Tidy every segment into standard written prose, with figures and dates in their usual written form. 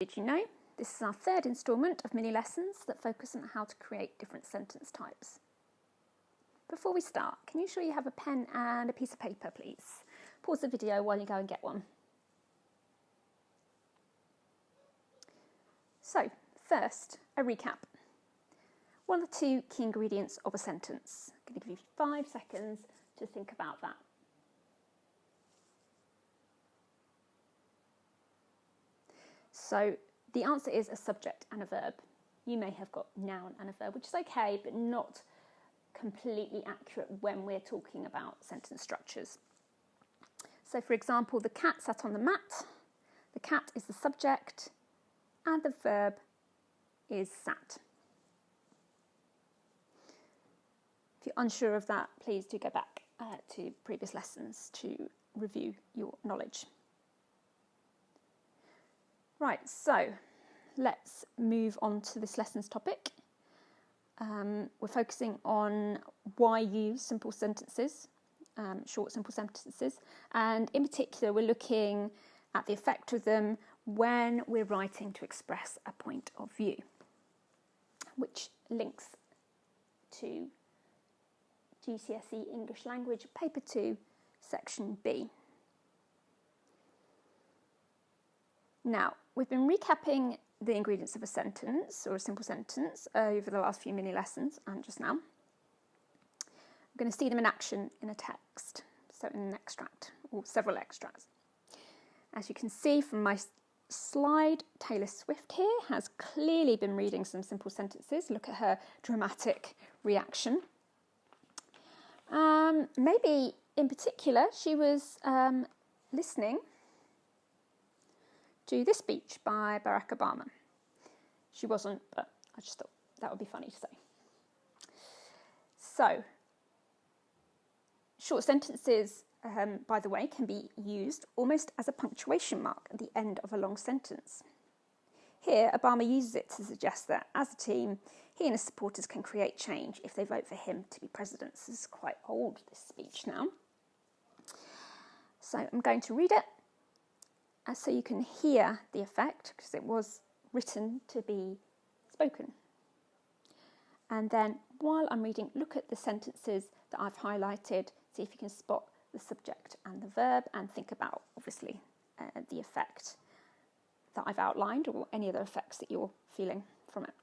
did you know? This is our third instalment of mini lessons that focus on how to create different sentence types. Before we start, can you show you have a pen and a piece of paper, please? Pause the video while you go and get one. So, first, a recap. What are the two key ingredients of a sentence? I'm going to give you 5 seconds to think about that. So the answer is a subject and a verb. You may have got noun and a verb, which is okay, but not completely accurate when we're talking about sentence structures. So for example, the cat sat on the mat. The cat is the subject and the verb is sat. If you're unsure of that, please do go back to previous lessons to review your knowledge. Right, so let's move on to this lesson's topic. We're focusing on why use simple sentences, short simple sentences, and in particular we're looking at the effect of them when we're writing to express a point of view, which links to GCSE English Language Paper 2, Section B. Now, we've been recapping the ingredients of a sentence or a simple sentence over the last few mini lessons and just now. We're going to see them in action in a text, so in an extract or several extracts. As you can see from my slide, Taylor Swift here has clearly been reading some simple sentences. Look at her dramatic reaction. Maybe in particular she was listening to this speech by Barack Obama. She wasn't, but I just thought that would be funny to say. So, short sentences, by the way, can be used almost as a punctuation mark at the end of a long sentence. Here, Obama uses it to suggest that, as a team, he and his supporters can create change if they vote for him to be president. This is quite old, this speech now. So I'm going to read it, so you can hear the effect, because it was written to be spoken. And then, while I'm reading, look at the sentences that I've highlighted, see if you can spot the subject and the verb, and think about, obviously, the effect that I've outlined, or any other effects that you're feeling from it.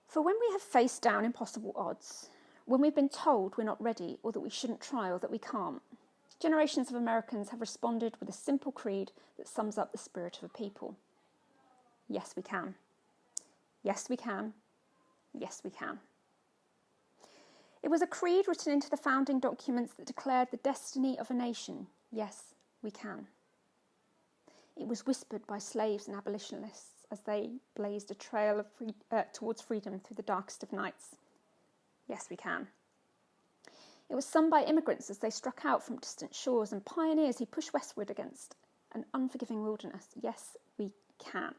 For when we have faced down impossible odds, when we've been told we're not ready, or that we shouldn't try, or that we can't, generations of Americans have responded with a simple creed that sums up the spirit of a people. Yes, we can. Yes, we can. Yes, we can. It was a creed written into the founding documents that declared the destiny of a nation. Yes, we can. It was whispered by slaves and abolitionists as they blazed a trail of towards freedom through the darkest of nights. Yes, we can. It was sung by immigrants as they struck out from distant shores and pioneers who pushed westward against an unforgiving wilderness. Yes, we can.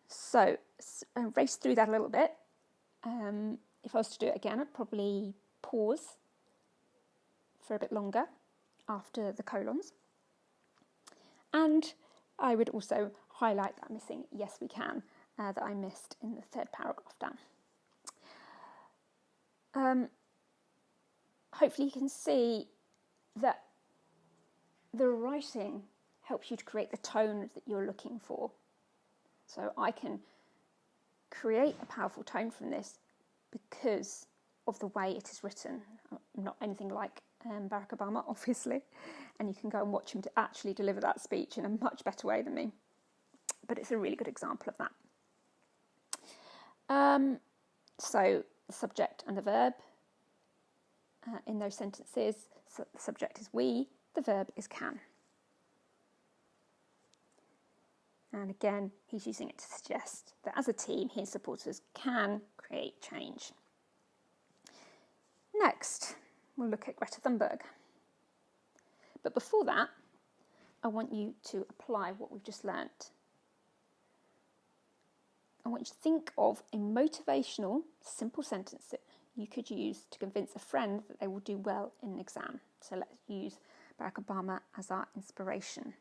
So, race through that a little bit. If I was to do it again, I'd probably pause for a bit longer after the colons. And I would also highlight that missing yes we can that I missed in the third paragraph down. Hopefully you can see that the writing helps you to create the tone that you're looking for. So I can create a powerful tone from this because of the way it is written. I'm not anything like Barack Obama, obviously, and you can go and watch him to actually deliver that speech in a much better way than me. But it's a really good example of that. So the subject and the verb in those sentences. So the subject is we, the verb is can. And again, he's using it to suggest that as a team, his supporters can create change. Next, we'll look at Greta Thunberg. But before that, I want you to apply what we've just learnt. I want you to think of a motivational, simple sentence that you could use to convince a friend that they will do well in an exam. So let's use Barack Obama as our inspiration.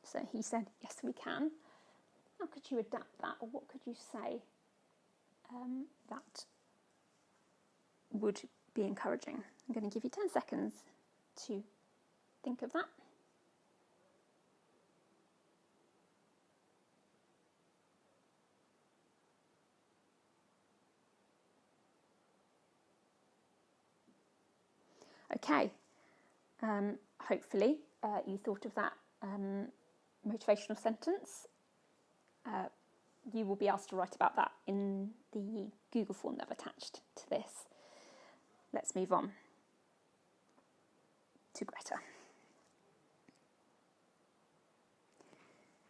So he said, yes, we can. How could you adapt that, or what could you say that would be encouraging? I'm going to give you 10 seconds to think of that. Okay, hopefully you thought of that motivational sentence. You will be asked to write about that in the Google form that I've attached to this. Let's move on to Greta.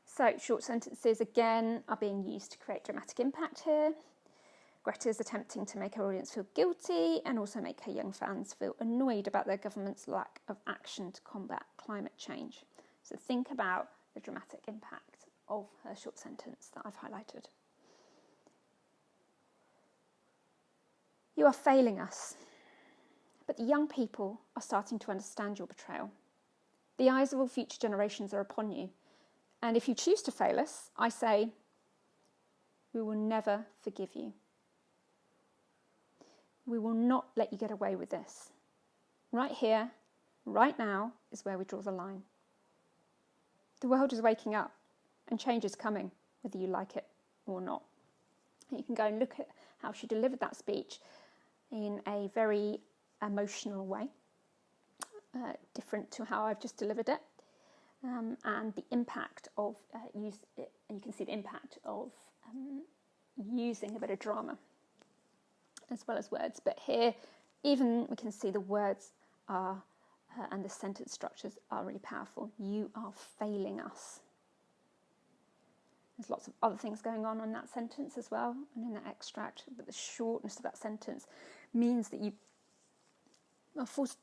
So short sentences again are being used to create dramatic impact here. Greta is attempting to make her audience feel guilty and also make her young fans feel annoyed about their government's lack of action to combat climate change. So think about the dramatic impact of her short sentence that I've highlighted. You are failing us, but the young people are starting to understand your betrayal. The eyes of all future generations are upon you, and if you choose to fail us, I say, we will never forgive you. We will not let you get away with this. Right here, right now, is where we draw the line. The world is waking up and change is coming, whether you like it or not. You can go and look at how she delivered that speech in a very emotional way, different to how I've just delivered it, and the impact of you can see the impact of using a bit of drama as well as words. But here, even we can see the words are and the sentence structures are really powerful. You are failing us. There's lots of other things going on in that sentence as well, and in that extract, but the shortness of that sentence means that you are forced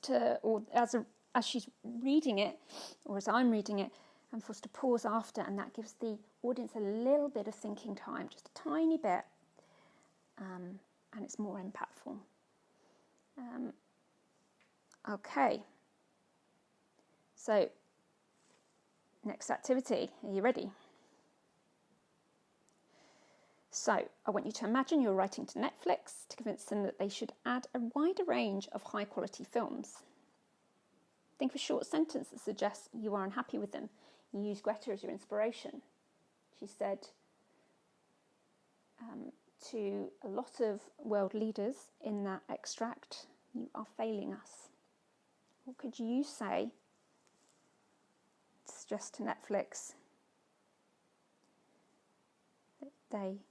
to, or as she's reading it, or as I'm reading it, I'm forced to pause after, and that gives the audience a little bit of thinking time, just a tiny bit, and it's more impactful. Okay, so next activity, are you ready? So I want you to imagine you're writing to Netflix to convince them that they should add a wider range of high quality films. Think of a short sentence that suggests you are unhappy with them. You use Greta as your inspiration. She said to a lot of world leaders in that extract, you are failing us. What could you say to suggest to Netflix that they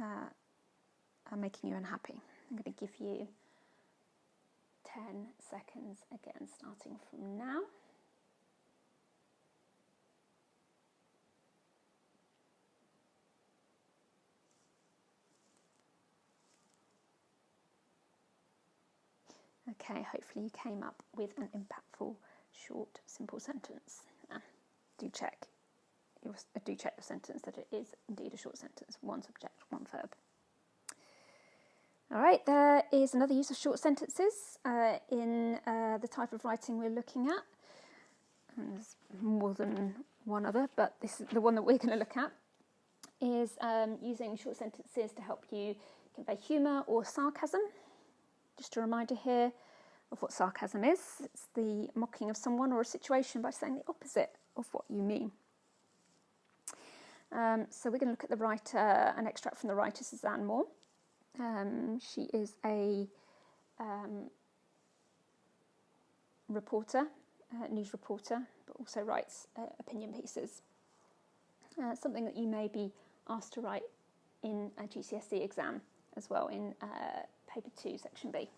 are making you unhappy? I'm going to give you 10 seconds again, starting from now. Okay, hopefully you came up with an impactful, short, simple sentence. Do check your sentence that it is indeed a short sentence. One subject, one verb. All right, there is another use of short sentences in the type of writing we're looking at. And there's more than one other, but this is the one that we're going to look at, is using short sentences to help you convey humour or sarcasm. Just a reminder here of what sarcasm is. It's the mocking of someone or a situation by saying the opposite of what you mean. So we're going to look at the writer, an extract from the writer Suzanne Moore. She is a reporter, news reporter, but also writes opinion pieces. Something that you may be asked to write in a GCSE exam as well, in paper 2, section B.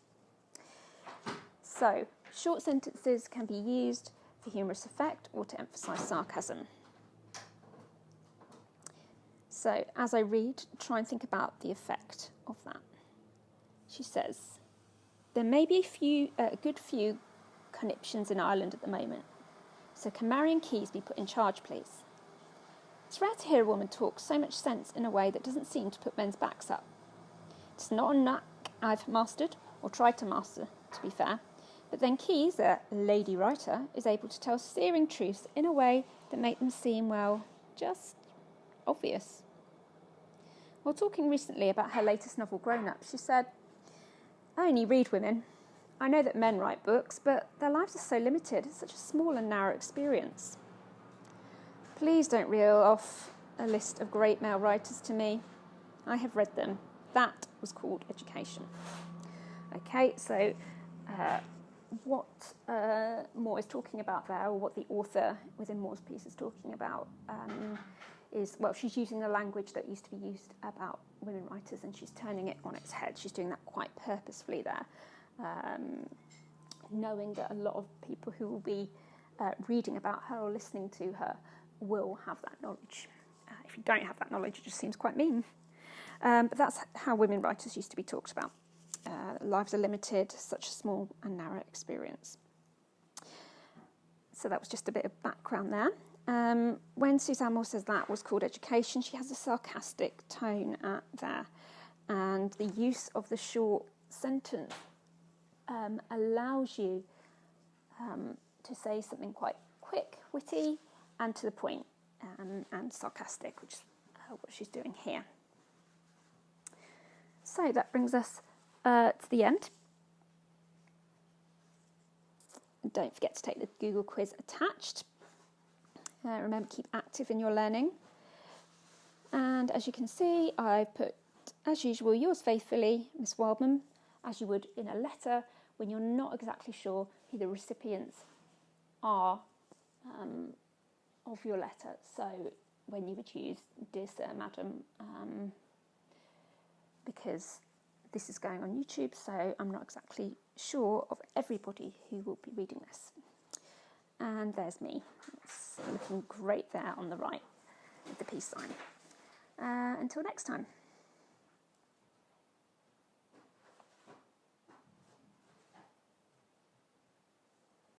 So, short sentences can be used for humorous effect or to emphasise sarcasm. So, as I read, try and think about the effect of that. She says, there may be a good few conniptions in Ireland at the moment, so can Marion Keyes be put in charge, please? It's rare to hear a woman talk so much sense in a way that doesn't seem to put men's backs up. It's not a knack I've mastered, or tried to master, to be fair, But then Keyes, a lady writer, is able to tell searing truths in a way that make them seem, well, just obvious. While talking recently about her latest novel, Grown Up, she said, "I only read women. I know that men write books, but their lives are so limited. It's such a small and narrow experience. Please don't reel off a list of great male writers to me. I have read them. That was called education." Okay, so what Moore is talking about there, or what the author within Moore's piece is talking about, is, well, she's using the language that used to be used about women writers and she's turning it on its head. She's doing that quite purposefully there, knowing that a lot of people who will be reading about her or listening to her will have that knowledge. If you don't have that knowledge, it just seems quite mean. But that's how women writers used to be talked about. Lives are limited, such a small and narrow experience. So that was just a bit of background there. When Suzanne Moore says that was called education, she has a sarcastic tone there. And the use of the short sentence allows you to say something quite quick, witty, and to the point, and sarcastic, which is what she's doing here. So that brings us to the end. Don't forget to take the Google quiz attached. Remember, keep active in your learning. And as you can see, I've put, as usual, yours faithfully, Miss Wildman, as you would in a letter when you're not exactly sure who the recipients are of your letter. So when you would use "Dear Sir, Madam," because this is going on YouTube, so I'm not exactly sure of everybody who will be reading this. And there's me. It's looking great there on the right with the peace sign. Until next time.